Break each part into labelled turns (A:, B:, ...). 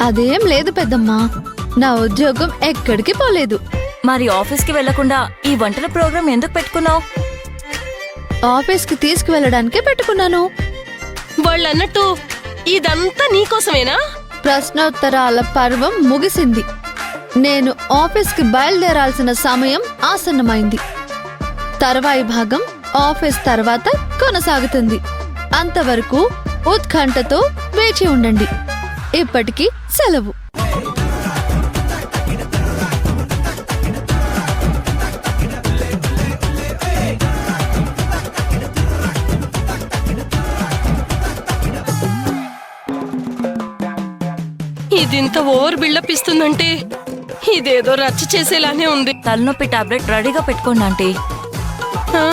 A: అదేం లేదు పెద్దమ్మా, నా ఉద్యోగం ఎక్కడికి పోలేదు.
B: మరి ఆఫీస్కి వెళ్లకుండా ఈ వంటల ప్రోగ్రాం ఎందుకు పెట్టుకున్నావు?
A: ఆఫీస్కి తీసుకువెళ్ళడానికే పెట్టుకున్నాను.
C: వాళ్ళన్నట్టు ఇదంతా నీకోసమేనా?
A: ప్రశ్నోత్తరాల పర్వం ముగిసింది. నేను ఆఫీస్కి బయలుదేరాల్సిన సమయం ఆసన్నమైంది. తర్వాయి భాగం ఆఫీస్ తర్వాత కొనసాగుతుంది. అంతవరకు ఉత్కంఠతో వేచి ఉండండి. ఇప్పటికి సెలవు.
C: ఇదింత ఓవర్ బిల్డప్ ఇస్తుందంటే ఇదేదో రచ్చ చేసేలానే ఉంది.
B: తలనొప్పి టాబ్లెట్ రెడీగా పెట్టుకోండి ఆంటీ.
C: ఆ?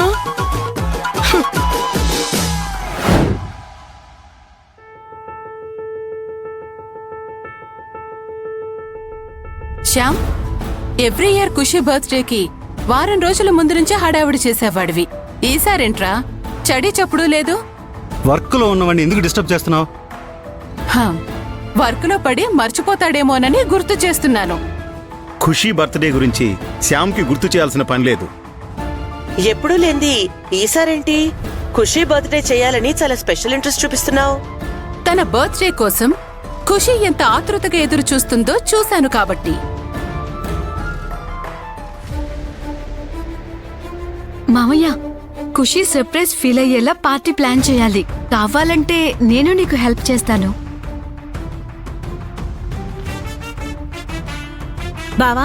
D: శ్యామ్, ఎవ్రీ ఇయర్ ఖుషి బర్త్డేకి వారం రోజుల ముందు నుంచే హడావిడి చేసేవాడివి. ఈసారేంట్రా చడి చప్పుడు లేదు?
E: వర్క్ లో ఉన్నవాడిని ఎందుకు డిస్టర్బ్ చేస్తున్నావు?
D: వర్క్ లో పడి మర్చిపోతాడేమోనని గుర్తు చేస్తున్నాను.
E: ఖుషీ బర్త్డే గురించి శ్యామ్కి గుర్తు చేయాల్సిన పని లేదు.
F: ఎప్పుడూ లేంది ఈసారేంటి ఖుషీ బర్త్డే చేయాలని చాలా స్పెషల్ ఇంట్రెస్ట్ చూపిస్తున్నావు?
D: తన బర్త్డే కోసం ఖుషి ఎంత ఆతృతగా ఎదురు చూస్తుందో చూశాను కాబట్టి.
G: మామయ్య, ఖుషి సర్ప్రైజ్ ఫీల్ అయ్యేలా పార్టీ ప్లాన్ చేయాలి. కావాలంటే నేను నీకు హెల్ప్ చేస్తాను.
H: బావా,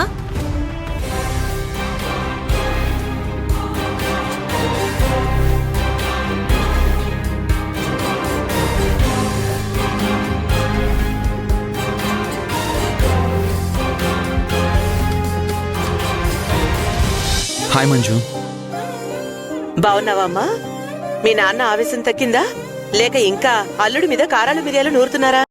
I: హాయ్ మంజు.
F: బావున్నావమ్మా? మీ నాన్న ఆవేశం తగ్గిందా? లేక ఇంకా అల్లుడి మీద కారాలు మిరియాలు నూరుతున్నారా?